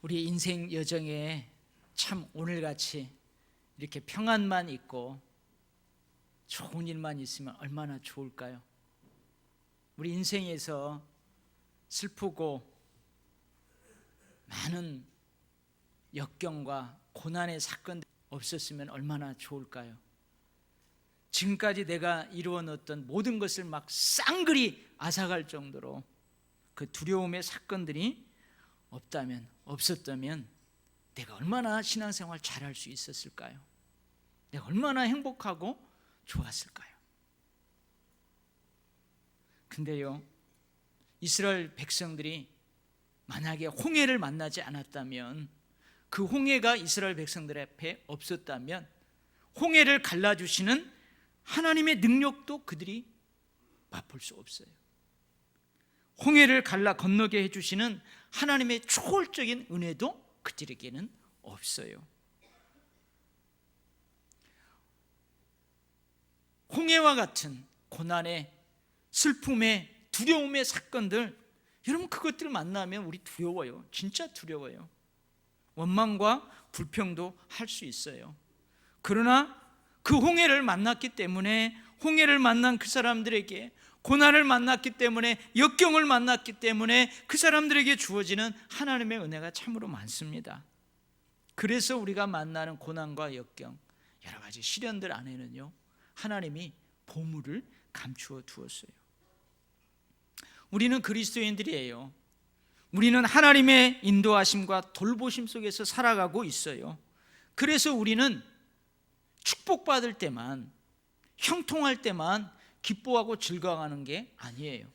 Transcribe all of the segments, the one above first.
우리 인생 여정에 참 오늘같이 이렇게 평안만 있고 좋은 일만 있으면 얼마나 좋을까요? 우리 인생에서 슬프고 많은 역경과 고난의 사건들이 없었으면 얼마나 좋을까요? 지금까지 내가 이루어 놓았던 모든 것을 막 쌍그리 앗아갈 정도로 그 두려움의 사건들이 없었다면 내가 얼마나 신앙생활 잘할 수 있었을까요? 내가 얼마나 행복하고 좋았을까요? 근데요, 이스라엘 백성들이 만약에 홍해를 만나지 않았다면, 그 홍해가 이스라엘 백성들 앞에 없었다면 홍해를 갈라주시는 하나님의 능력도 그들이 맛볼 수 없어요. 홍해를 갈라 건너게 해주시는 하나님의 초월적인 은혜도 그들에게는 없어요. 홍해와 같은 고난의, 슬픔의, 두려움의 사건들, 여러분 그것들 만나면 우리 두려워요. 진짜 두려워요. 원망과 불평도 할 수 있어요. 그러나 그 홍해를 만났기 때문에, 홍해를 만난 그 사람들에게, 고난을 만났기 때문에, 역경을 만났기 때문에 그 사람들에게 주어지는 하나님의 은혜가 참으로 많습니다. 그래서 우리가 만나는 고난과 역경, 여러 가지 시련들 안에는요, 하나님이 보물을 감추어 두었어요. 우리는 그리스도인들이에요. 우리는 하나님의 인도하심과 돌보심 속에서 살아가고 있어요. 그래서 우리는 축복받을 때만, 형통할 때만 기뻐하고 즐거워하는 게 아니에요.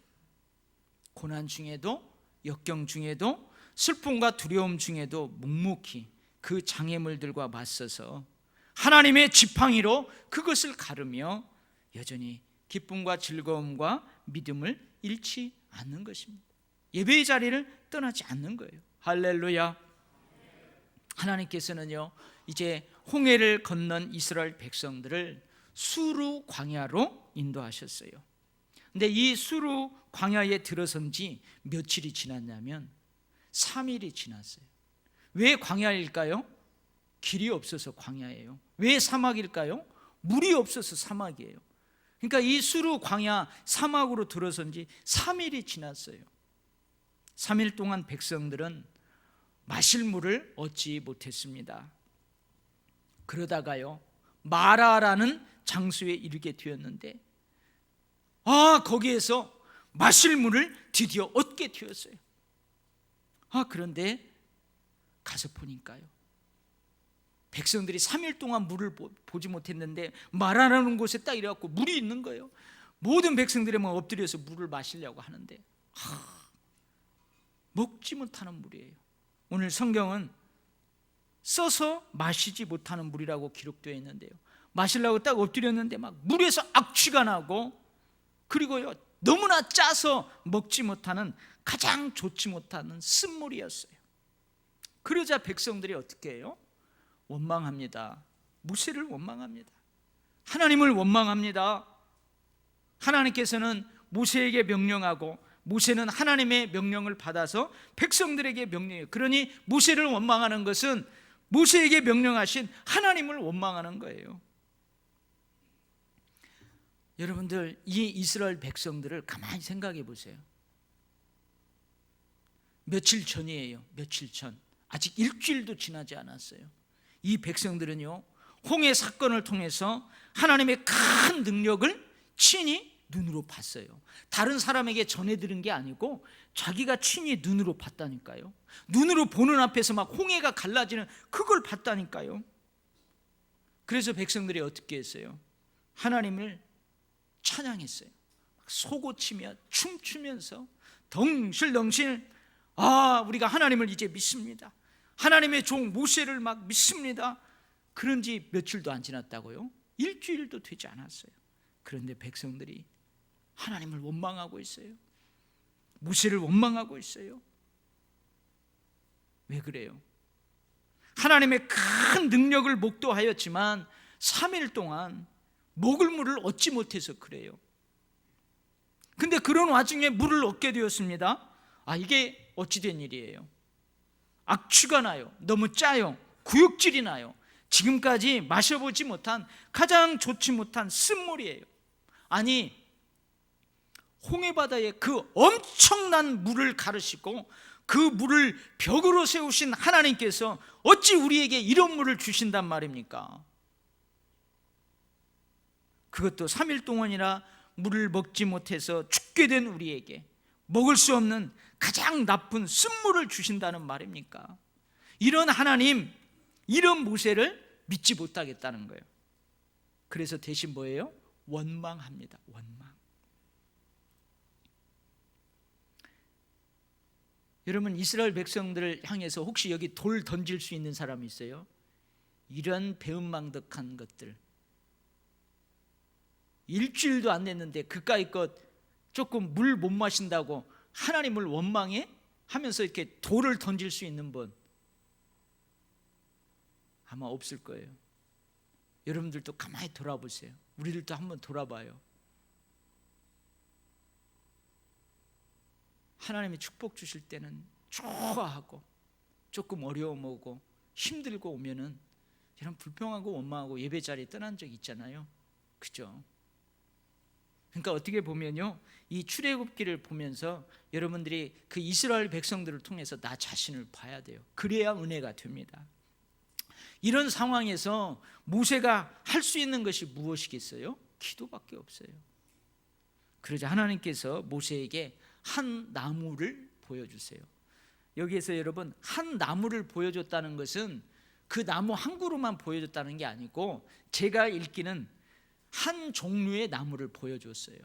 고난 중에도, 역경 중에도, 슬픔과 두려움 중에도 묵묵히 그 장애물들과 맞서서 하나님의 지팡이로 그것을 가르며 여전히 기쁨과 즐거움과 믿음을 잃지 않는 것입니다. 예배의 자리를 떠나지 않는 거예요. 할렐루야. 하나님께서는요, 이제 홍해를 건넌 이스라엘 백성들을 수르 광야로 인도하셨어요. 근데 이 수르 광야에 들어선 지 며칠이 지났냐면 3일이 지났어요. 왜 광야일까요? 길이 없어서 광야예요. 왜 사막일까요? 물이 없어서 사막이에요. 그러니까 이 수르 광야 사막으로 들어선 지 3일이 지났어요. 3일 동안 백성들은 마실 물을 얻지 못했습니다. 그러다가요, 마라라는 장소에 이르게 되었는데, 거기에서 마실 물을 드디어 얻게 되었어요. 그런데 가서 보니까요, 백성들이 3일 동안 물을 보지 못했는데 마라라는 곳에 딱 이래갖고 물이 있는 거예요. 모든 백성들이 막 엎드려서 물을 마시려고 하는데 먹지 못하는 물이에요. 오늘 성경은 써서 마시지 못하는 물이라고 기록되어 있는데요, 마시려고 딱 엎드렸는데 막 물에서 악취가 나고, 그리고요 너무나 짜서 먹지 못하는, 가장 좋지 못하는 쓴물이었어요. 그러자 백성들이 어떻게 해요? 원망합니다. 모세를 원망합니다. 하나님을 원망합니다. 하나님께서는 모세에게 명령하고, 모세는 하나님의 명령을 받아서 백성들에게 명령해요. 그러니 모세를 원망하는 것은 모세에게 명령하신 하나님을 원망하는 거예요. 여러분들, 이 이스라엘 백성들을 가만히 생각해 보세요. 며칠 전이에요. 며칠 전, 아직 일주일도 지나지 않았어요. 이 백성들은요, 홍해 사건을 통해서 하나님의 큰 능력을 친히 눈으로 봤어요. 다른 사람에게 전해 들은 게 아니고 자기가 친히 눈으로 봤다니까요. 눈으로 보는 앞에서 막 홍해가 갈라지는 그걸 봤다니까요. 그래서 백성들이 어떻게 했어요? 하나님을 찬양했어요. 소고치며 춤추면서 덩실덩실, 우리가 하나님을 이제 믿습니다. 하나님의 종 모세를 막 믿습니다. 그런 지 며칠도 안 지났다고요? 일주일도 되지 않았어요. 그런데 백성들이 하나님을 원망하고 있어요. 모세를 원망하고 있어요. 왜 그래요? 하나님의 큰 능력을 목도하였지만 3일 동안 먹을 물을 얻지 못해서 그래요. 근데 그런 와중에 물을 얻게 되었습니다. 이게 어찌된 일이에요? 악취가 나요. 너무 짜요. 구역질이 나요. 지금까지 마셔보지 못한 가장 좋지 못한 쓴물이에요. 아니, 홍해바다에 그 엄청난 물을 가르시고 그 물을 벽으로 세우신 하나님께서 어찌 우리에게 이런 물을 주신단 말입니까? 그것도 3일 동안이나 물을 먹지 못해서 죽게 된 우리에게 먹을 수 없는 가장 나쁜 쓴물을 주신다는 말입니까? 이런 하나님, 이런 모세를 믿지 못하겠다는 거예요. 그래서 대신 뭐예요? 원망합니다. 원망. 여러분, 이스라엘 백성들을 향해서 혹시 여기 돌 던질 수 있는 사람이 있어요? 이런 배은망덕한 것들, 일주일도 안 됐는데 그까이 것 조금 물 못 마신다고 하나님을 원망해? 하면서 이렇게 돌을 던질 수 있는 분 아마 없을 거예요. 여러분들도 가만히 돌아보세요. 우리들도 한번 돌아봐요. 하나님이 축복 주실 때는 좋아하고 조금 어려움 오고 힘들고 오면은 이런 불평하고 원망하고 예배 자리에 떠난 적 있잖아요. 그죠? 그러니까 어떻게 보면요, 이 출애굽기를 보면서 여러분들이 그 이스라엘 백성들을 통해서 나 자신을 봐야 돼요. 그래야 은혜가 됩니다. 이런 상황에서 모세가 할 수 있는 것이 무엇이겠어요? 기도밖에 없어요. 그러자 하나님께서 모세에게 한 나무를 보여주세요. 여기에서 여러분, 한 나무를 보여줬다는 것은 그 나무 한 그루만 보여줬다는 게 아니고 제가 읽기는 한 종류의 나무를 보여줬어요.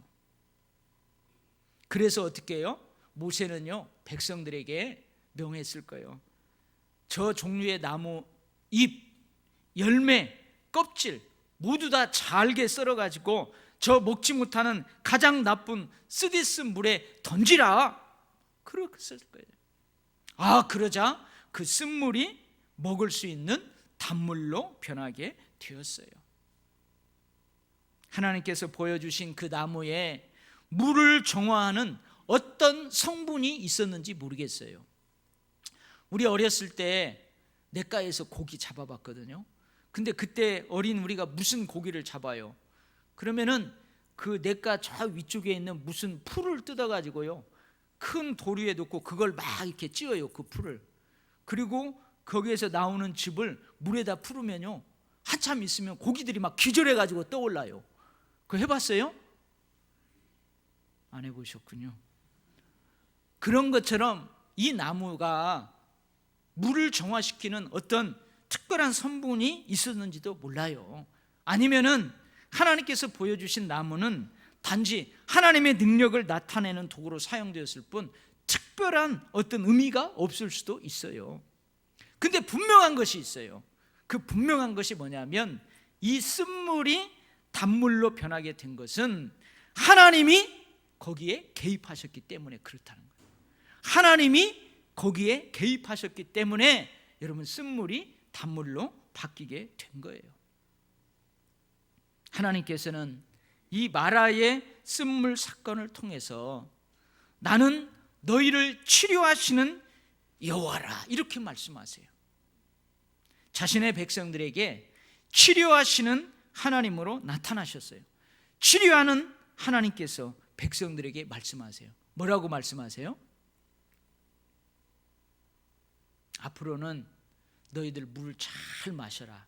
그래서 어떻게 해요? 모세는요, 백성들에게 명했을 거예요. 저 종류의 나무 잎, 열매, 껍질 모두 다 잘게 썰어가지고 저 먹지 못하는 가장 나쁜 쓰디스 물에 던지라. 그렇게 쓸 거예요. 그러자 그 쓴물이 먹을 수 있는 단물로 변하게 되었어요. 하나님께서 보여주신 그 나무에 물을 정화하는 어떤 성분이 있었는지 모르겠어요. 우리 어렸을 때 냇가에서 고기 잡아봤거든요. 근데 그때 어린 우리가 무슨 고기를 잡아요? 그러면은 그 냇가 저 위쪽에 있는 무슨 풀을 뜯어가지고요, 큰 돌 위에 놓고 그걸 막 이렇게 찧어요, 그 풀을. 그리고 거기에서 나오는 즙을 물에다 풀으면요, 한참 있으면 고기들이 막 기절해가지고 떠올라요. 그거 해봤어요? 안 해보셨군요. 그런 것처럼 이 나무가 물을 정화시키는 어떤 특별한 성분이 있었는지도 몰라요. 아니면은 하나님께서 보여주신 나무는 단지 하나님의 능력을 나타내는 도구로 사용되었을 뿐 특별한 어떤 의미가 없을 수도 있어요. 근데 분명한 것이 있어요. 그 분명한 것이 뭐냐면 이 쓴물이 단물로 변하게 된 것은 하나님이 거기에 개입하셨기 때문에 그렇다는 거예요. 하나님이 거기에 개입하셨기 때문에 여러분, 쓴물이 단물로 바뀌게 된 거예요. 하나님께서는 이 마라의 쓴물 사건을 통해서 나는 너희를 치료하시는 여호와라, 이렇게 말씀하세요. 자신의 백성들에게 치료하시는 하나님으로 나타나셨어요. 치료하는 하나님께서 백성들에게 말씀하세요. 뭐라고 말씀하세요? 앞으로는 너희들 물 잘 마셔라.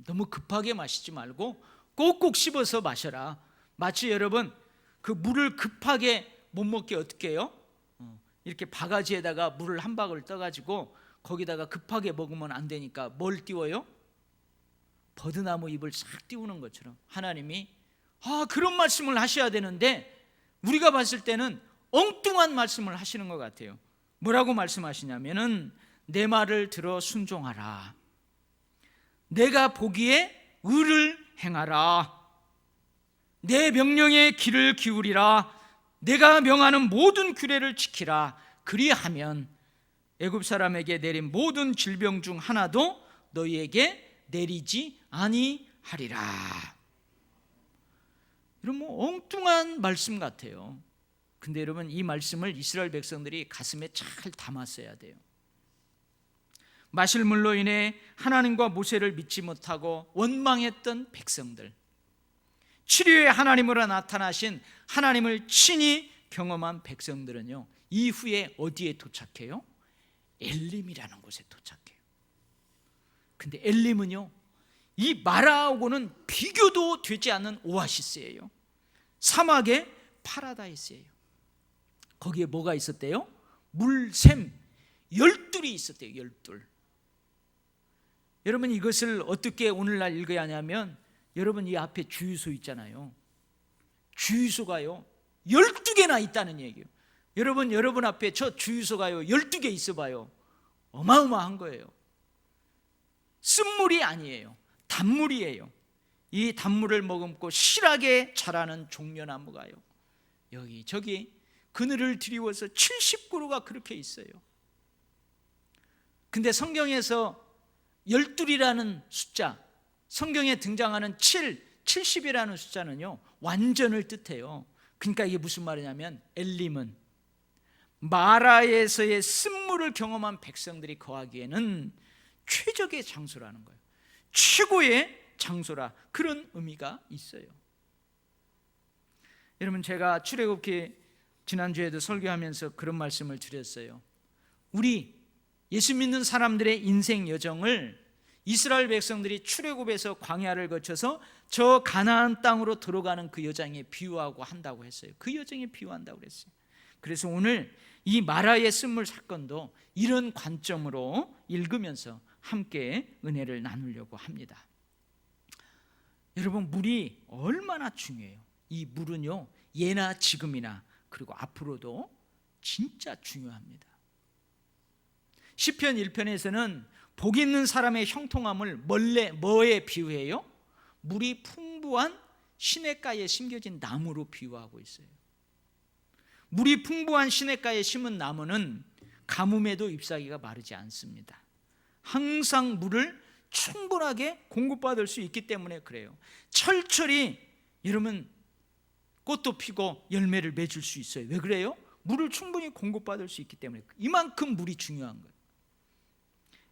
너무 급하게 마시지 말고 꼭꼭 씹어서 마셔라. 마치 여러분, 그 물을 급하게 못 먹게 어떻게 해요? 이렇게 바가지에다가 물을 한 바구니 떠가지고 거기다가 급하게 먹으면 안 되니까 뭘 띄워요? 버드나무 잎을 싹 띄우는 것처럼 하나님이 그런 말씀을 하셔야 되는데 우리가 봤을 때는 엉뚱한 말씀을 하시는 것 같아요. 뭐라고 말씀하시냐면은 내 말을 들어 순종하라. 내가 보기에 의를 행하라. 내 명령에 귀를 기울이라. 내가 명하는 모든 규례를 지키라. 그리하면 애굽 사람에게 내린 모든 질병 중 하나도 너희에게 내리지 아니하리라. 이런 엉뚱한 말씀 같아요. 근데 여러분, 이 말씀을 이스라엘 백성들이 가슴에 잘 담았어야 돼요. 마실 물로 인해 하나님과 모세를 믿지 못하고 원망했던 백성들, 치료의 하나님으로 나타나신 하나님을 친히 경험한 백성들은요, 이후에 어디에 도착해요? 엘림이라는 곳에 도착해요. 근데 엘림은요, 이 마라하고는 비교도 되지 않는 오아시스예요. 사막의 파라다이스예요. 거기에 뭐가 있었대요? 물샘 12이 있었대요. 12. 여러분, 이것을 어떻게 오늘날 읽어야 하냐면, 여러분 이 앞에 주유소 있잖아요. 주유소가요 12개나 있다는 얘기예요. 여러분 앞에 저 주유소가요 12개 있어 봐요. 어마어마한 거예요. 쓴물이 아니에요. 단물이에요. 이 단물을 머금고 실하게 자라는 종려나무가요, 여기저기 그늘을 드리워서 70그루가 그렇게 있어요. 근데 성경에서 12이라는 숫자, 성경에 등장하는 70이라는 숫자는요, 완전을 뜻해요. 그러니까 이게 무슨 말이냐면, 엘림은 마라에서의 쓴물을 경험한 백성들이 거하기에는 최적의 장소라는 거예요. 최고의 장소라, 그런 의미가 있어요. 여러분, 제가 출애굽기 지난주에도 설교하면서 그런 말씀을 드렸어요. 우리 예수 믿는 사람들의 인생 여정을 이스라엘 백성들이 출애굽에서 광야를 거쳐서 저 가나안 땅으로 들어가는 그 여정에 비유하고 한다고 했어요. 그 여정에 비유한다고 그랬어요. 그래서 오늘 이 마라의 쓴물 사건도 이런 관점으로 읽으면서 함께 은혜를 나누려고 합니다. 여러분, 물이 얼마나 중요해요. 이 물은요, 예나 지금이나 그리고 앞으로도 진짜 중요합니다. 시편 1편에서는 복 있는 사람의 형통함을 뭐에 비유해요? 물이 풍부한 시냇가에 심겨진 나무로 비유하고 있어요. 물이 풍부한 시냇가에 심은 나무는 가뭄에도 잎사귀가 마르지 않습니다. 항상 물을 충분하게 공급받을 수 있기 때문에 그래요. 철철이 여러분 꽃도 피고 열매를 맺을 수 있어요. 왜 그래요? 물을 충분히 공급받을 수 있기 때문에. 이만큼 물이 중요한 거예요.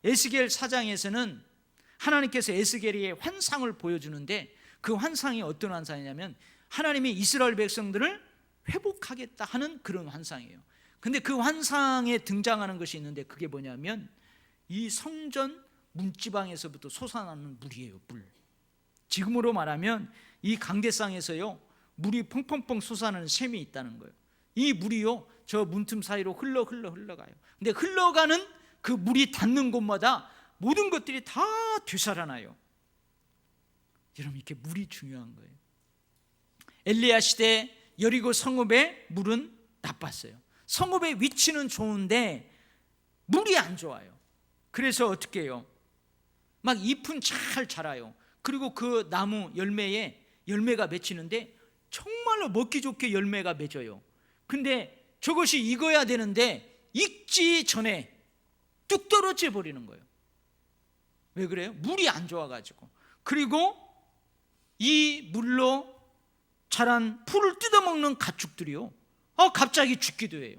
에스겔 4장에서는 하나님께서 에스겔의 환상을 보여주는데, 그 환상이 어떤 환상이냐면 하나님이 이스라엘 백성들을 회복하겠다 하는 그런 환상이에요. 근데 그 환상에 등장하는 것이 있는데, 그게 뭐냐면 이 성전 문지방에서부터 솟아나는 물이에요. 물. 지금으로 말하면 이 강대상에서요, 물이 펑펑펑 솟아나는 샘이 있다는 거예요. 이 물이요, 저 문틈 사이로 흘러가요. 근데 흘러가는 그 물이 닿는 곳마다 모든 것들이 다 되살아나요. 여러분, 이렇게 물이 중요한 거예요. 엘리야 시대 여리고 성읍의 물은 나빴어요. 성읍의 위치는 좋은데 물이 안 좋아요. 그래서 어떻게 해요? 막 잎은 잘 자라요. 그리고 그 나무 열매에 열매가 맺히는데 정말로 먹기 좋게 열매가 맺어요. 근데 저것이 익어야 되는데 익지 전에 뚝 떨어져 버리는 거예요. 왜 그래요? 물이 안 좋아가지고. 그리고 이 물로 자란 풀을 뜯어먹는 가축들이요, 갑자기 죽기도 해요.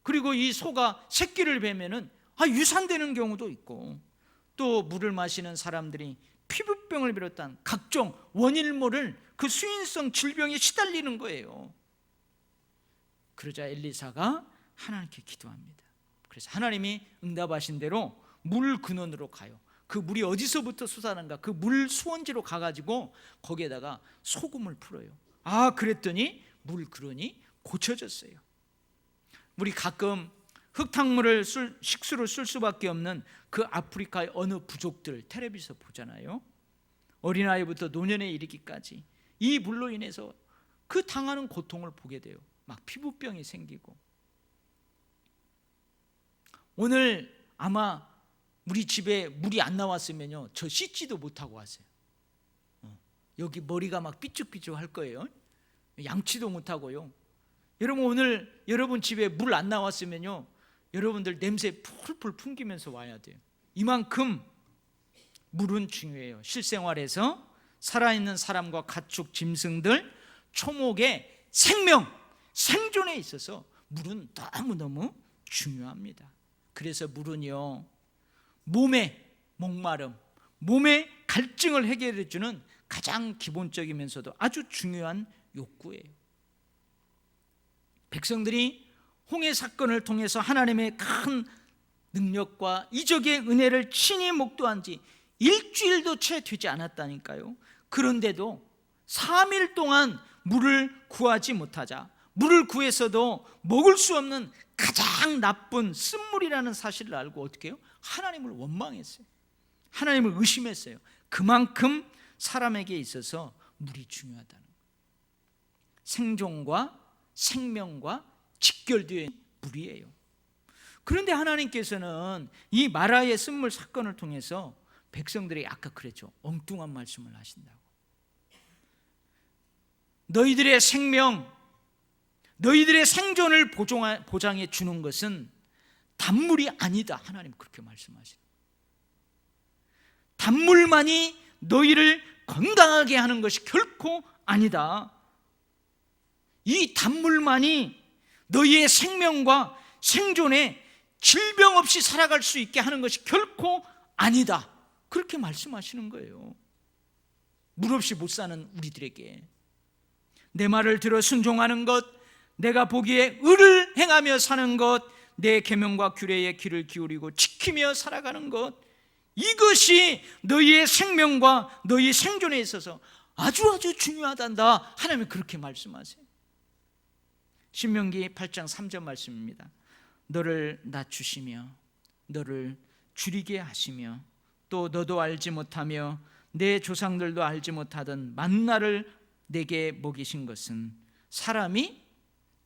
그리고 이 소가 새끼를 베면은 유산되는 경우도 있고, 또 물을 마시는 사람들이 피부병을 비롯한 각종 원인을 모를 그 수인성 질병에 시달리는 거예요. 그러자 엘리사가 하나님께 기도합니다. 그래서 하나님이 응답하신 대로 물 근원으로 가요. 그 물이 어디서부터 솟아나는가, 그 물 수원지로 가가지고 거기에다가 소금을 풀어요. 그랬더니 물 근원이 고쳐졌어요. 우리 가끔 흙탕물을 식수로 쓸 수밖에 없는 그 아프리카의 어느 부족들 텔레비에서 보잖아요. 어린아이부터 노년에 이르기까지 이 물로 인해서 그 당하는 고통을 보게 돼요. 막 피부병이 생기고. 오늘 아마 우리 집에 물이 안 나왔으면요, 저 씻지도 못하고 왔어요. 여기 머리가 막 삐죽삐죽 할 거예요. 양치도 못하고요. 여러분, 오늘 여러분 집에 물 안 나왔으면요, 여러분들 냄새 풀풀 풍기면서 와야 돼요. 이만큼 물은 중요해요. 실생활에서 살아있는 사람과 가축, 짐승들, 초목의 생존에 있어서 물은 너무너무 중요합니다. 그래서 물은요, 몸의 목마름, 몸의 갈증을 해결해 주는 가장 기본적이면서도 아주 중요한 욕구예요. 백성들이 홍해 사건을 통해서 하나님의 큰 능력과 이적의 은혜를 친히 목도한 지 일주일도 채 되지 않았다니까요. 그런데도 3일 동안 물을 구하지 못하자, 물을 구해서도 먹을 수 없는 가장 나쁜 쓴물이라는 사실을 알고 어떻게 해요? 하나님을 원망했어요. 하나님을 의심했어요. 그만큼 사람에게 있어서 물이 중요하다는 거예요. 생존과 생명과 직결되어 있는 물이에요. 그런데 하나님께서는 이 마라의 쓴물 사건을 통해서 백성들이 아까 그랬죠. 엉뚱한 말씀을 하신다고. 너희들의 생명, 너희들의 생존을 보장해 주는 것은 단물이 아니다. 하나님 그렇게 말씀하시는. 단물만이 너희를 건강하게 하는 것이 결코 아니다. 이 단물만이 너희의 생명과 생존에 질병 없이 살아갈 수 있게 하는 것이 결코 아니다. 그렇게 말씀하시는 거예요. 물 없이 못 사는 우리들에게 내 말을 들어 순종하는 것, 내가 보기에 의를 행하며 사는 것, 내 계명과 규례에 귀를 기울이고 지키며 살아가는 것, 이것이 너희의 생명과 너희의 생존에 있어서 아주 중요하단다. 하나님은 그렇게 말씀하세요. 신명기 8장 3절 말씀입니다. 너를 낮추시며 너를 줄이게 하시며 또 너도 알지 못하며 내 조상들도 알지 못하던 만나를 내게 먹이신 것은 사람이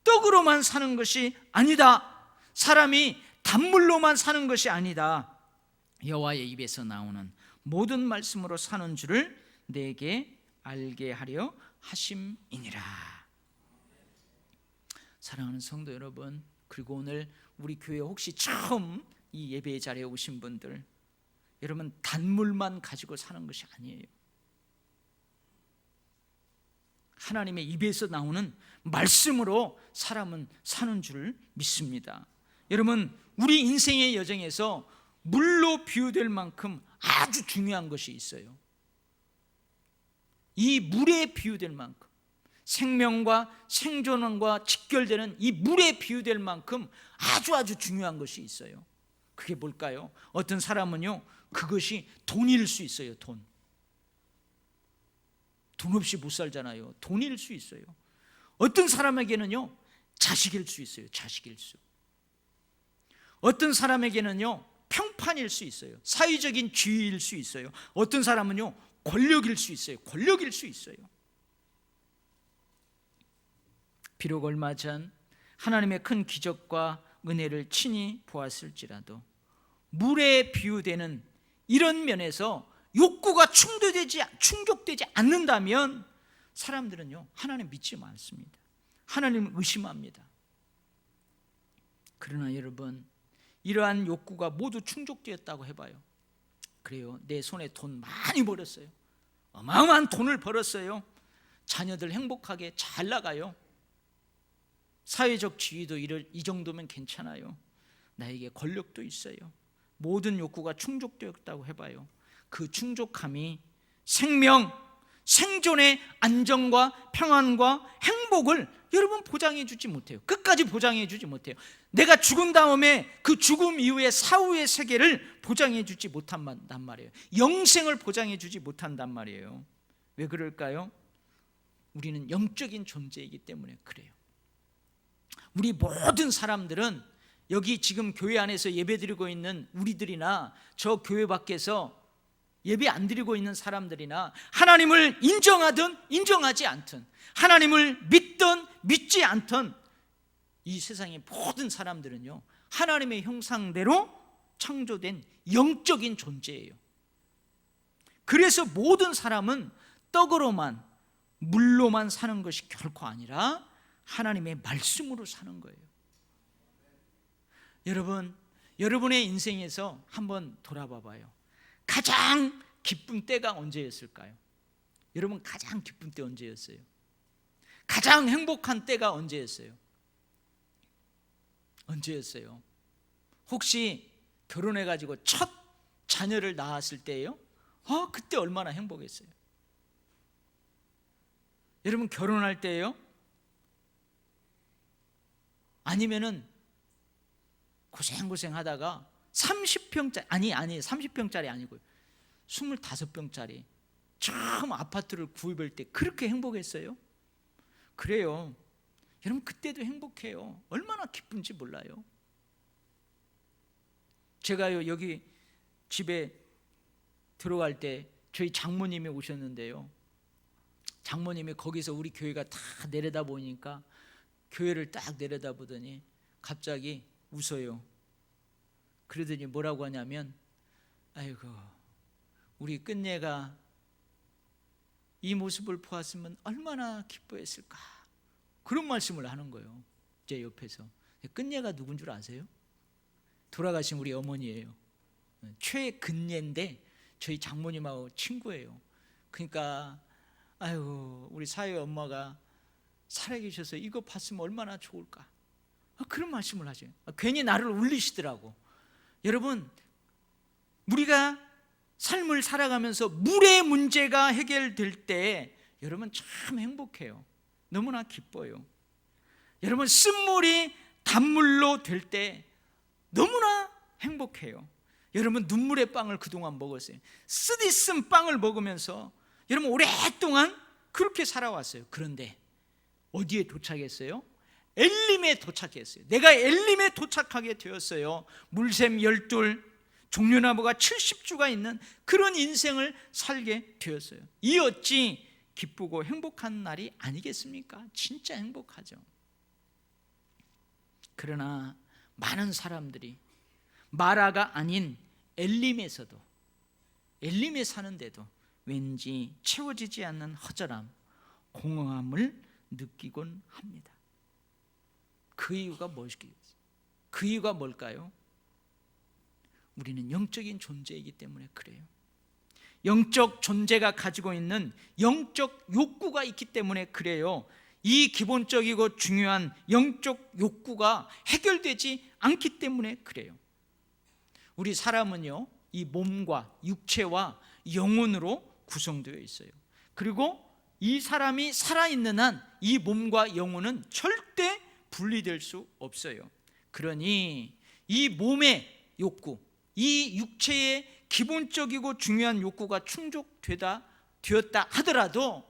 떡으로만 사는 것이 아니다. 사람이 단물로만 사는 것이 아니다. 여호와의 입에서 나오는 모든 말씀으로 사는 줄을 내게 알게 하려 하심이니라. 사랑하는 성도 여러분, 그리고 오늘 우리 교회 혹시 처음 이 예배 자리에 오신 분들, 여러분 단물만 가지고 사는 것이 아니에요. 하나님의 입에서 나오는 말씀으로 사람은 사는 줄 믿습니다. 여러분, 우리 인생의 여정에서 물로 비유될 만큼 아주 중요한 것이 있어요. 이 물에 비유될 만큼, 생명과 생존과 직결되는 이 물에 비유될 만큼 아주 중요한 것이 있어요. 그게 뭘까요? 어떤 사람은요, 그것이 돈일 수 있어요. 돈 없이 못 살잖아요. 돈일 수 있어요. 어떤 사람에게는요, 자식일 수 있어요. 자식일 수. 어떤 사람에게는요, 평판일 수 있어요. 사회적인 지위일 수 있어요. 어떤 사람은요, 권력일 수 있어요. 권력일 수 있어요. 비록 얼마 전 하나님의 큰 기적과 은혜를 친히 보았을지라도 물에 비유되는 이런 면에서 욕구가 충족되지 않는다면 사람들은요, 하나님 믿지 않습니다. 하나님을 의심합니다. 그러나 여러분, 이러한 욕구가 모두 충족되었다고 해봐요. 그래요. 내 손에 돈 많이 벌었어요. 어마어마한 돈을 벌었어요. 자녀들 행복하게 잘 나가요. 사회적 지위도 이 정도면 괜찮아요. 나에게 권력도 있어요. 모든 욕구가 충족되었다고 해봐요. 그 충족함이 생명, 생존의 안정과 평안과 행복을 여러분 보장해 주지 못해요. 끝까지 보장해 주지 못해요. 내가 죽은 다음에 그 죽음 이후의 사후의 세계를 보장해 주지 못한단 말이에요. 영생을 보장해 주지 못한단 말이에요. 왜 그럴까요? 우리는 영적인 존재이기 때문에 그래요. 우리 모든 사람들은 여기 지금 교회 안에서 예배드리고 있는 우리들이나 저 교회 밖에서 예배 안 드리고 있는 사람들이나 하나님을 인정하든 인정하지 않든, 하나님을 믿든 믿지 않든, 이 세상의 모든 사람들은요, 하나님의 형상대로 창조된 영적인 존재예요. 그래서 모든 사람은 떡으로만, 물로만 사는 것이 결코 아니라 하나님의 말씀으로 사는 거예요. 여러분, 여러분의 인생에서 한번 돌아봐 봐요. 가장 기쁜 때가 언제였을까요? 여러분, 가장 기쁜 때 언제였어요? 가장 행복한 때가 언제였어요? 언제였어요? 혹시 결혼해가지고 첫 자녀를 낳았을 때예요. 그때 얼마나 행복했어요. 여러분 결혼할 때예요. 아니면은 고생 하다가 30평짜리 아니 30평짜리 아니고요. 25평짜리 처음 아파트를 구입할 때 그렇게 행복했어요? 그래요. 여러분 그때도 행복해요. 얼마나 기쁜지 몰라요. 제가요 여기 집에 들어갈 때 저희 장모님이 오셨는데요. 장모님이 거기서 우리 교회가 다 내려다 보니까 교회를 딱 내려다 보더니 갑자기 웃어요. 그러더니 뭐라고 하냐면, 아이고 우리 끝내가 이 모습을 보았으면 얼마나 기뻐했을까, 그런 말씀을 하는 거예요. 제 옆에서. 끝내가 누군 줄 아세요? 돌아가신 우리 어머니예요. 최근례인데 저희 장모님하고 친구예요. 그러니까 아이고 우리 사회 엄마가 살아계셔서 이거 봤으면 얼마나 좋을까, 그런 말씀을 하죠. 괜히 나를 울리시더라고. 여러분 우리가 삶을 살아가면서 물의 문제가 해결될 때 여러분 참 행복해요. 너무나 기뻐요. 여러분 쓴물이 단물로 될 때 너무나 행복해요. 여러분 눈물의 빵을 그동안 먹었어요. 쓰디쓴 빵을 먹으면서 여러분 오랫동안 그렇게 살아왔어요. 그런데 어디에 도착했어요? 엘림에 도착했어요. 내가 엘림에 도착하게 되었어요. 물샘 12, 종려나무가 70주가 있는 그런 인생을 살게 되었어요. 이 어찌 기쁘고 행복한 날이 아니겠습니까? 진짜 행복하죠. 그러나 많은 사람들이 마라가 아닌 엘림에서도, 엘림에 사는데도 왠지 채워지지 않는 허전함, 공허함을 느끼곤 합니다. 그 이유가 무엇이겠어요? 그 이유가 뭘까요? 우리는 영적인 존재이기 때문에 그래요. 영적 존재가 가지고 있는 영적 욕구가 있기 때문에 그래요. 이 기본적이고 중요한 영적 욕구가 해결되지 않기 때문에 그래요. 우리 사람은요, 이 몸과 육체와 영혼으로 구성되어 있어요. 그리고 이 사람이 살아있는 한 이 몸과 영혼은 절대 분리될 수 없어요. 그러니 이 몸의 욕구, 이 육체의 기본적이고 중요한 욕구가 충족되었다 하더라도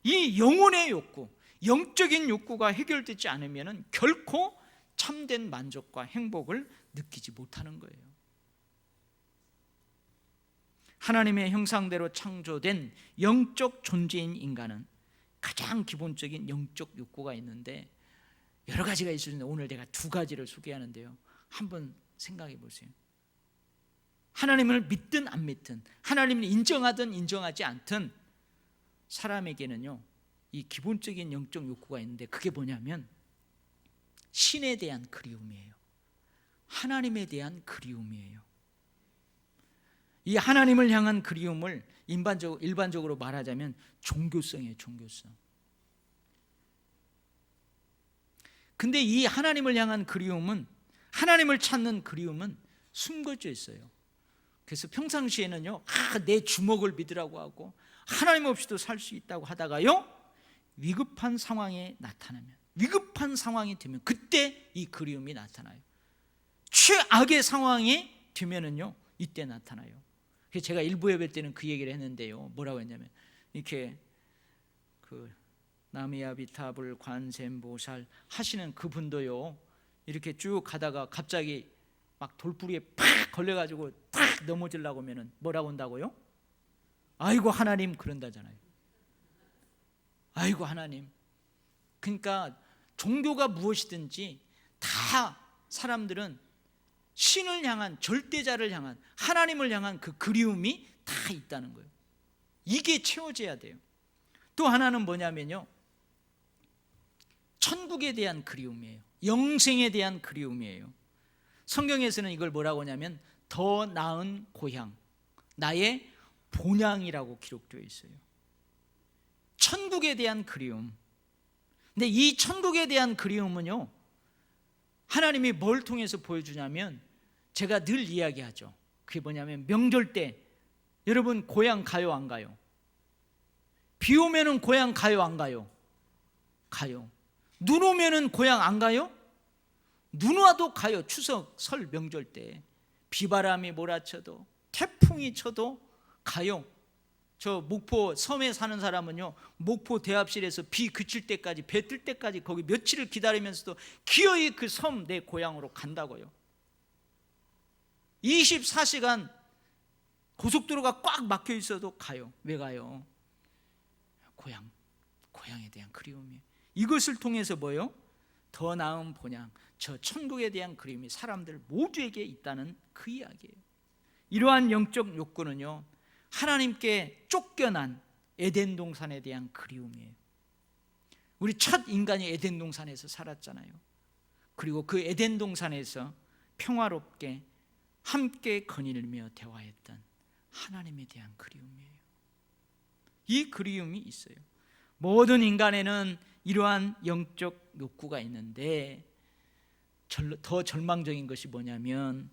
이 영혼의 욕구, 영적인 욕구가 해결되지 않으면 결코 참된 만족과 행복을 느끼지 못하는 거예요. 하나님의 형상대로 창조된 영적 존재인 인간은 가장 기본적인 영적 욕구가 있는데 여러 가지가 있을 수 있는데 오늘 내가 두 가지를 소개하는데요. 한번 생각해 보세요. 하나님을 믿든 안 믿든, 하나님을 인정하든 인정하지 않든 사람에게는요, 이 기본적인 영적 욕구가 있는데 그게 뭐냐면 신에 대한 그리움이에요. 하나님에 대한 그리움이에요. 이 하나님을 향한 그리움을 일반적으로 말하자면 종교성이에요. 종교성. 근데 이 하나님을 향한 그리움은, 하나님을 찾는 그리움은 숨겨져 있어요. 그래서 평상시에는요, 내 주먹을 믿으라고 하고 하나님 없이도 살 수 있다고 하다가요, 위급한 상황에 나타나면, 위급한 상황이 되면 그때 이 그리움이 나타나요. 최악의 상황이 되면은요, 이때 나타나요. 그래서 제가 일부 예배 때는 그 얘기를 했는데요. 뭐라고 했냐면, 이렇게 그 나미아비타불 관세음보살 하시는 그분도요, 이렇게 쭉 가다가 갑자기 막 돌부리에 팍 걸려가지고 탁 넘어지려고 하면은 뭐라고 한다고요? 아이고 하나님, 그런다잖아요. 아이고 하나님. 그러니까 종교가 무엇이든지 다 사람들은 신을 향한, 절대자를 향한, 하나님을 향한 그 그리움이 다 있다는 거예요. 이게 채워져야 돼요. 또 하나는 뭐냐면요, 천국에 대한 그리움이에요. 영생에 대한 그리움이에요. 성경에서는 이걸 뭐라고 하냐면 더 나은 고향, 나의 본향이라고 기록되어 있어요. 천국에 대한 그리움. 근데 이 천국에 대한 그리움은요, 하나님이 뭘 통해서 보여주냐면 제가 늘 이야기하죠. 그게 뭐냐면 명절 때 여러분 고향 가요 안 가요? 비 오면은 고향 가요 안 가요? 가요. 눈 오면은 고향 안 가요? 눈 와도 가요. 추석 설 명절 때 비바람이 몰아쳐도 태풍이 쳐도 가요. 저 목포 섬에 사는 사람은요, 목포 대합실에서 비 그칠 때까지, 배 뜰 때까지 거기 며칠을 기다리면서도 기어이 그 섬 내 고향으로 간다고요. 24시간 고속도로가 꽉 막혀 있어도 가요. 왜 가요? 고향에 대한 그리움이에요. 이것을 통해서 뭐요? 더 나은 본향, 저 천국에 대한 그리움이 사람들 모두에게 있다는 그 이야기예요. 이러한 영적 욕구는요, 하나님께 쫓겨난 에덴 동산에 대한 그리움이에요. 우리 첫 인간이 에덴 동산에서 살았잖아요. 그리고 그 에덴 동산에서 평화롭게 함께 거닐며 대화했던 하나님에 대한 그리움이에요. 이 그리움이 있어요. 모든 인간에는 이러한 영적 욕구가 있는데 더 절망적인 것이 뭐냐면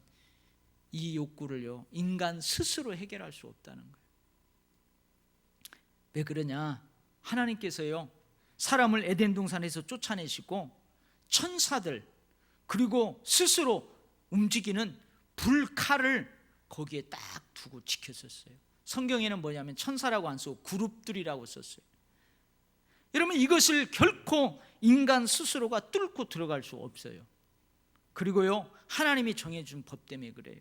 이 욕구를요, 인간 스스로 해결할 수 없다는 거예요. 왜 그러냐? 하나님께서요, 사람을 에덴 동산에서 쫓아내시고 천사들 그리고 스스로 움직이는 불칼을 거기에 딱 두고 지켰었어요. 성경에는 뭐냐면 천사라고 안 쓰고 그룹들이라고 썼어요. 여러분, 이것을 결코 인간 스스로가 뚫고 들어갈 수 없어요. 그리고요, 하나님이 정해준 법 때문에 그래요.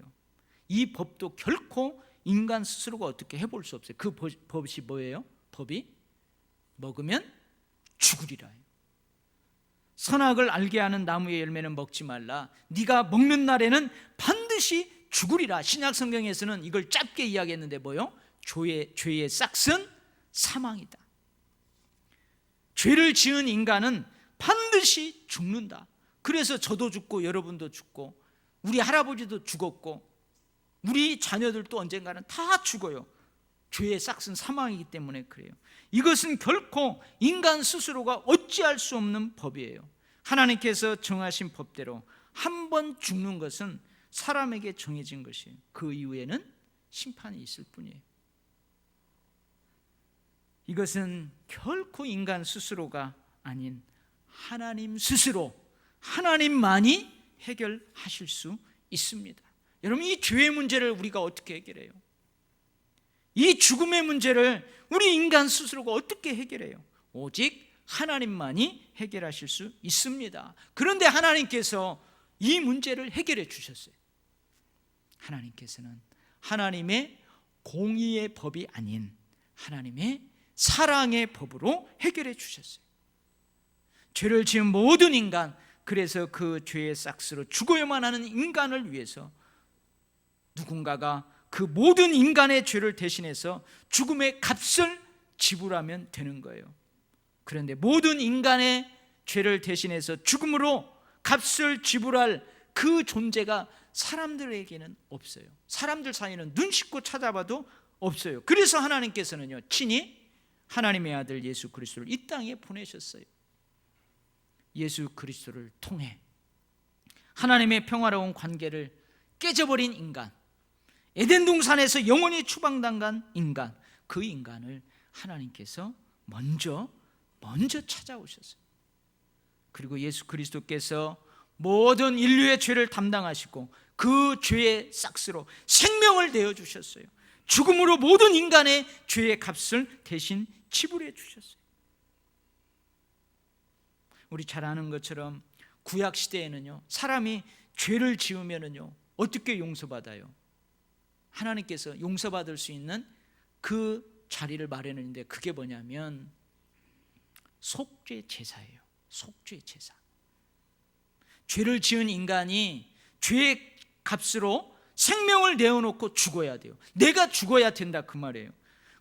이 법도 결코 인간 스스로가 어떻게 해볼 수 없어요. 그 법이 뭐예요? 법이 먹으면 죽으리라. 선악을 알게 하는 나무의 열매는 먹지 말라. 네가 먹는 날에는 반드시 죽으리라. 신약 성경에서는 이걸 짧게 이야기했는데 뭐요? 죄의 싹은 사망이다. 죄를 지은 인간은 반드시 죽는다. 그래서 저도 죽고 여러분도 죽고 우리 할아버지도 죽었고 우리 자녀들도 언젠가는 다 죽어요. 죄의 싹은 사망이기 때문에 그래요. 이것은 결코 인간 스스로가 어찌할 수 없는 법이에요. 하나님께서 정하신 법대로 한 번 죽는 것은 사람에게 정해진 것이에요. 그 이후에는 심판이 있을 뿐이에요. 이것은 결코 인간 스스로가 아닌 하나님 스스로, 하나님만이 해결하실 수 있습니다. 여러분, 이 죄의 문제를 우리가 어떻게 해결해요? 이 죽음의 문제를 우리 인간 스스로가 어떻게 해결해요? 오직 하나님만이 해결하실 수 있습니다. 그런데 하나님께서 이 문제를 해결해 주셨어요. 하나님께서는 하나님의 공의의 법이 아닌 하나님의 사랑의 법으로 해결해 주셨어요. 죄를 지은 모든 인간, 그래서 그 죄의 싹스로 죽어야만 하는 인간을 위해서 누군가가 그 모든 인간의 죄를 대신해서 죽음의 값을 지불하면 되는 거예요. 그런데 모든 인간의 죄를 대신해서 죽음으로 값을 지불할 그 존재가 사람들에게는 없어요. 사람들 사이에는 눈 씻고 찾아봐도 없어요. 그래서 하나님께서는요, 친히 하나님의 아들 예수 그리스도를 이 땅에 보내셨어요. 예수 그리스도를 통해 하나님의 평화로운 관계를 깨져버린 인간, 에덴 동산에서 영원히 추방당한 인간, 그 인간을 하나님께서 먼저 찾아오셨어요. 그리고 예수 그리스도께서 모든 인류의 죄를 담당하시고 그 죄의 싹스로 생명을 내어주셨어요. 죽음으로 모든 인간의 죄의 값을 대신 지불해 주셨어요. 우리 잘 아는 것처럼 구약 시대에는요, 사람이 죄를 지으면은요 어떻게 용서받아요? 하나님께서 용서받을 수 있는 그 자리를 마련했는데 그게 뭐냐면 속죄 제사예요. 속죄 제사. 죄를 지은 인간이 죄의 값으로 생명을 내어놓고 죽어야 돼요. 내가 죽어야 된다 그 말이에요.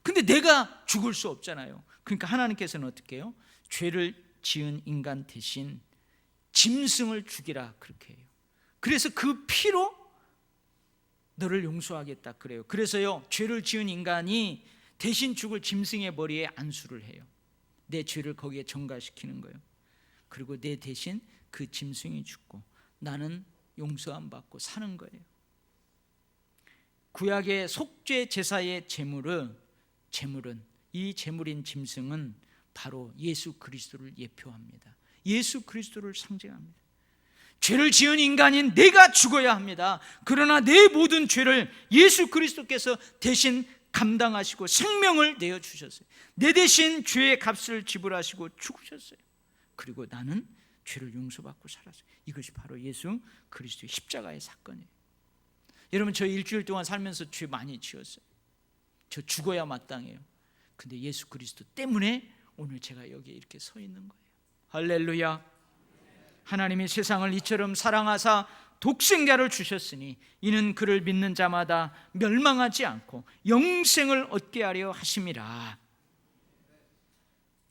근데 내가 죽을 수 없잖아요. 그러니까 하나님께서는 어떻게 해요? 죄를 지은 인간 대신 짐승을 죽이라 그렇게 해요. 그래서 그 피로 너를 용서하겠다 그래요. 그래서요, 죄를 지은 인간이 대신 죽을 짐승의 머리에 안수를 해요. 내 죄를 거기에 전가시키는 거예요. 그리고 내 대신 그 짐승이 죽고 나는 용서 안 받고 사는 거예요. 구약의 속죄 제사의 제물은 이 제물인 짐승은 바로 예수 그리스도를 예표합니다. 예수 그리스도를 상징합니다. 죄를 지은 인간인 내가 죽어야 합니다. 그러나 내 모든 죄를 예수 그리스도께서 대신 감당하시고 생명을 내어주셨어요. 내 대신 죄의 값을 지불하시고 죽으셨어요. 그리고 나는 죄를 용서받고 살았어요. 이것이 바로 예수 그리스도의 십자가의 사건이에요. 여러분, 저 일주일 동안 살면서 죄 많이 지었어요. 저 죽어야 마땅해요. 근데 예수 그리스도 때문에 오늘 제가 여기에 이렇게 서 있는 거예요. 할렐루야. 하나님이 세상을 이처럼 사랑하사 독생자를 주셨으니 이는 그를 믿는 자마다 멸망하지 않고 영생을 얻게 하려 하심이라.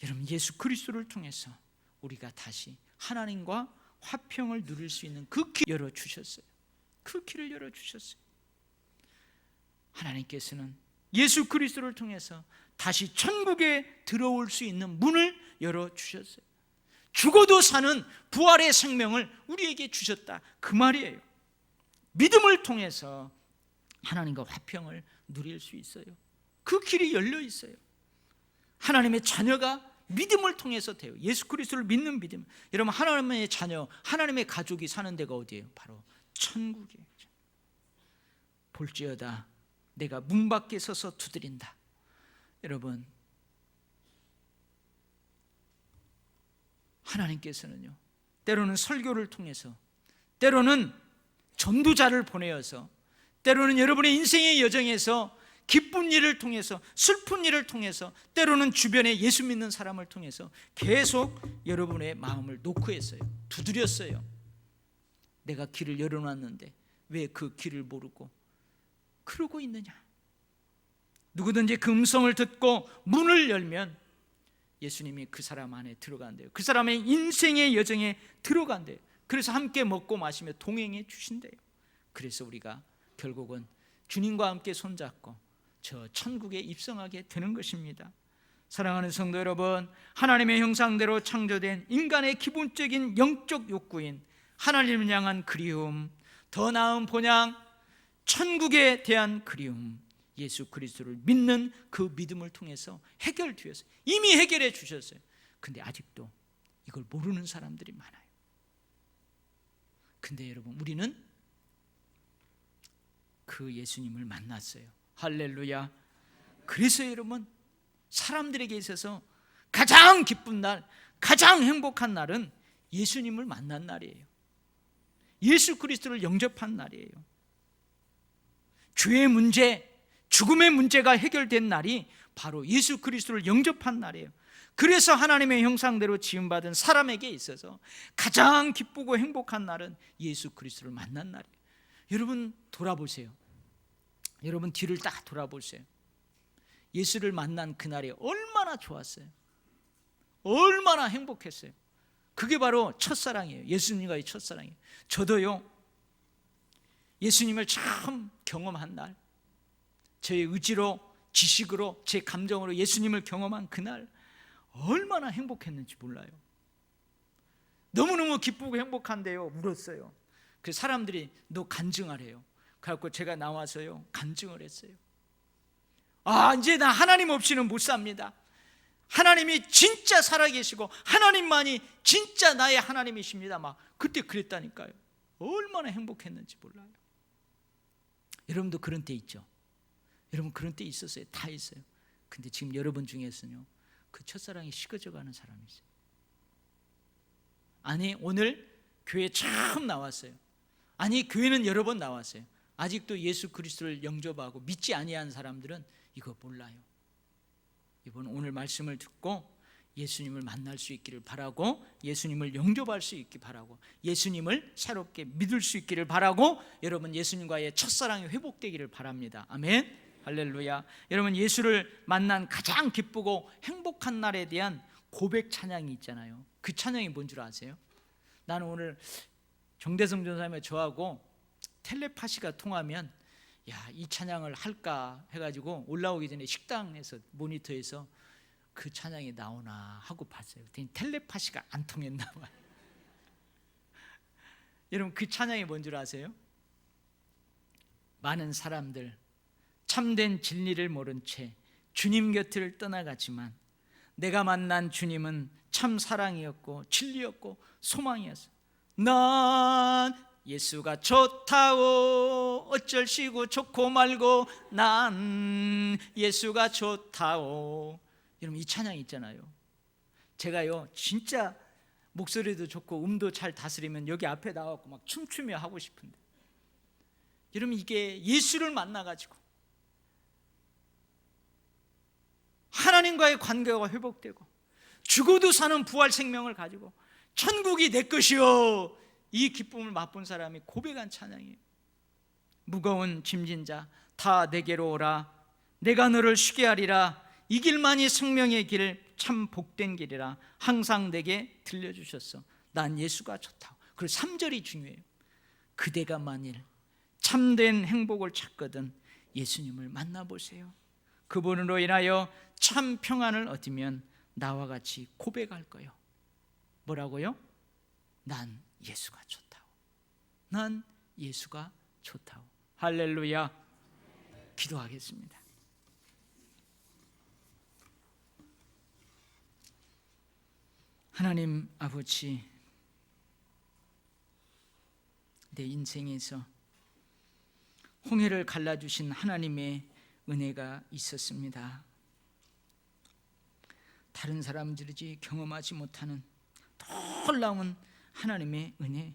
여러분, 예수 그리스도를 통해서 우리가 다시 하나님과 화평을 누릴 수 있는 그 길 열어주셨어요. 그 길을 열어주셨어요. 하나님께서는 예수 그리스도를 통해서 다시 천국에 들어올 수 있는 문을 열어주셨어요. 죽어도 사는 부활의 생명을 우리에게 주셨다, 그 말이에요. 믿음을 통해서 하나님과 화평을 누릴 수 있어요. 그 길이 열려 있어요. 하나님의 자녀가 믿음을 통해서 돼요. 예수 그리스도를 믿는 믿음. 여러분, 하나님의 자녀, 하나님의 가족이 사는 데가 어디예요? 바로 천국이에요. 볼지어다 내가 문 밖에 서서 두드린다. 여러분, 하나님께서는요, 때로는 설교를 통해서, 때로는 전도자를 보내어서, 때로는 여러분의 인생의 여정에서 기쁜 일을 통해서, 슬픈 일을 통해서, 때로는 주변에 예수 믿는 사람을 통해서 계속 여러분의 마음을 노크했어요. 두드렸어요. 내가 길을 열어놨는데 왜 그 길을 모르고 그러고 있느냐. 누구든지 그 음성을 듣고 문을 열면 예수님이 그 사람 안에 들어간대요. 그 사람의 인생의 여정에 들어간대요. 그래서 함께 먹고 마시며 동행해 주신대요. 그래서 우리가 결국은 주님과 함께 손잡고 저 천국에 입성하게 되는 것입니다. 사랑하는 성도 여러분, 하나님의 형상대로 창조된 인간의 기본적인 영적 욕구인 하나님을 향한 그리움, 더 나은 본향, 천국에 대한 그리움, 예수 그리스도를 믿는 그 믿음을 통해서 해결되었어요. 이미 해결해 주셨어요. 근데 아직도 이걸 모르는 사람들이 많아요. 근데 여러분, 우리는 그 예수님을 만났어요. 할렐루야. 그래서 여러분, 사람들에게 있어서 가장 기쁜 날, 가장 행복한 날은 예수님을 만난 날이에요. 예수 그리스도를 영접한 날이에요. 죄의 문제, 죽음의 문제가 해결된 날이 바로 예수 그리스도를 영접한 날이에요. 그래서 하나님의 형상대로 지음받은 사람에게 있어서 가장 기쁘고 행복한 날은 예수 그리스도를 만난 날이에요. 여러분, 돌아보세요. 여러분 뒤를 딱 돌아보세요. 예수를 만난 그날이 얼마나 좋았어요. 얼마나 행복했어요. 그게 바로 첫사랑이에요. 예수님과의 첫사랑이에요. 저도요, 예수님을 처음 경험한 날, 제 의지로, 지식으로, 제 감정으로 예수님을 경험한 그날 얼마나 행복했는지 몰라요. 너무너무 기쁘고 행복한데요, 울었어요. 그 사람들이 너 간증하래요. 그래갖고 제가 나와서요 간증을 했어요. 이제 나 하나님 없이는 못 삽니다. 하나님이 진짜 살아계시고 하나님만이 진짜 나의 하나님이십니다. 막 그때 그랬다니까요. 얼마나 행복했는지 몰라요. 여러분도 그런 때 있죠? 여러분 그런 때 있었어요. 다 있어요. 근데 지금 여러분 중에서는요, 그 첫사랑이 식어져 가는 사람이 있어요. 아니, 오늘 교회 처음 나왔어요. 아니, 교회는 여러 번 나왔어요. 아직도 예수 그리스도를 영접하고 믿지 아니한 사람들은 이거 몰라요. 이번 오늘 말씀을 듣고 예수님을 만날 수 있기를 바라고, 예수님을 영접할 수 있기 바라고, 예수님을 새롭게 믿을 수 있기를 바라고, 여러분 예수님과의 첫사랑이 회복되기를 바랍니다. 아멘. 할렐루야. 여러분, 예수를 만난 가장 기쁘고 행복한 날에 대한 고백 찬양이 있잖아요. 그 찬양이 뭔 줄 아세요? 나는 오늘 정대성 전사님과 저하고 텔레파시가 통하면 이 찬양을 할까 해가지고 올라오기 전에 식당에서 모니터에서 그 찬양이 나오나 하고 봤어요. 텔레파시가 안 통했나 봐요. 여러분, 그 찬양이 뭔 줄 아세요? 많은 사람들, 참된 진리를 모른 채 주님 곁을 떠나갔지만 내가 만난 주님은 참 사랑이었고 진리였고 소망이었어. 난 예수가 좋다오, 어쩔시고 좋고 말고 난 예수가 좋다오. 여러분, 이 찬양 있잖아요. 제가요 진짜 목소리도 좋고 음도 잘 다스리면 여기 앞에 나와서 막 춤추며 하고 싶은데, 여러분, 이게 예수를 만나가지고 하나님과의 관계가 회복되고 죽어도 사는 부활 생명을 가지고 천국이 내 것이요, 이 기쁨을 맛본 사람이 고백한 찬양이에요. 무거운 짐진 자 다 내게로 오라, 내가 너를 쉬게 하리라. 이 길만이 생명의 길, 참 복된 길이라. 항상 내게 들려주셨어. 난 예수가 좋다. 그리고 3절이 중요해요. 그대가 만일 참된 행복을 찾거든 예수님을 만나보세요. 그분으로 인하여 참 평안을 얻으면 나와 같이 고백할 거요. 뭐라고요? 난 예수가 좋다고. 난 예수가 좋다고. 할렐루야. 기도하겠습니다. 하나님 아버지, 내 인생에서 홍해를 갈라주신 하나님의 은혜가 있었습니다. 다른 사람들이 경험하지 못하는 놀라운 하나님의 은혜,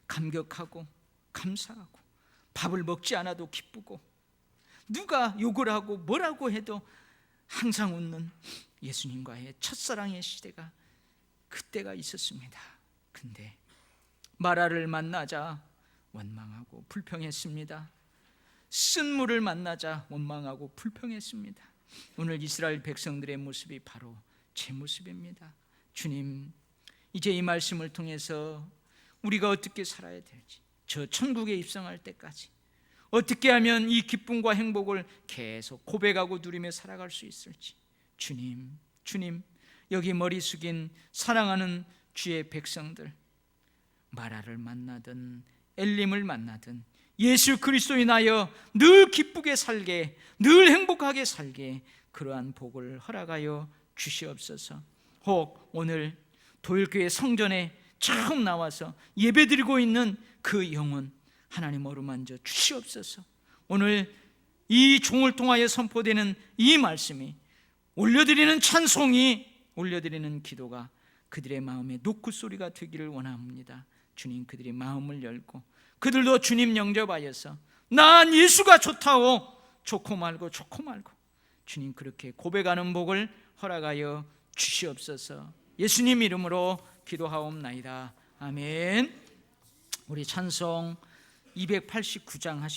감격하고 감사하고 밥을 먹지 않아도 기쁘고 누가 욕을 하고 뭐라고 해도 항상 웃는 예수님과의 첫사랑의 시대가 그때가 있었습니다. 근데 마라를 만나자 원망하고 불평했습니다. 쓴물을 만나자 원망하고 불평했습니다. 오늘 이스라엘 백성들의 모습이 바로 제 모습입니다. 주님, 이제 이 말씀을 통해서 우리가 어떻게 살아야 될지, 저 천국에 입성할 때까지 어떻게 하면 이 기쁨과 행복을 계속 고백하고 누리며 살아갈 수 있을지, 주님, 여기 머리 숙인 사랑하는 주의 백성들, 마라를 만나든 엘림을 만나든 예수 그리스도에 인하여 늘 기쁘게 살게, 늘 행복하게 살게 그러한 복을 허락하여 주시옵소서. 혹 오늘 도일교회 성전에 처음 나와서 예배드리고 있는 그 영혼 하나님 어루만져 주시옵소서. 오늘 이 종을 통하여 선포되는 이 말씀이, 올려드리는 찬송이, 올려드리는 기도가 그들의 마음에 노크소리가 되기를 원합니다. 주님, 그들의 마음을 열고 그들도 주님 영접하여서 난 예수가 좋다고, 좋고 말고 주님 그렇게 고백하는 복을 허락하여 주시옵소서. 예수님 이름으로 기도하옵나이다. 아멘. 우리 찬송 289장 하시면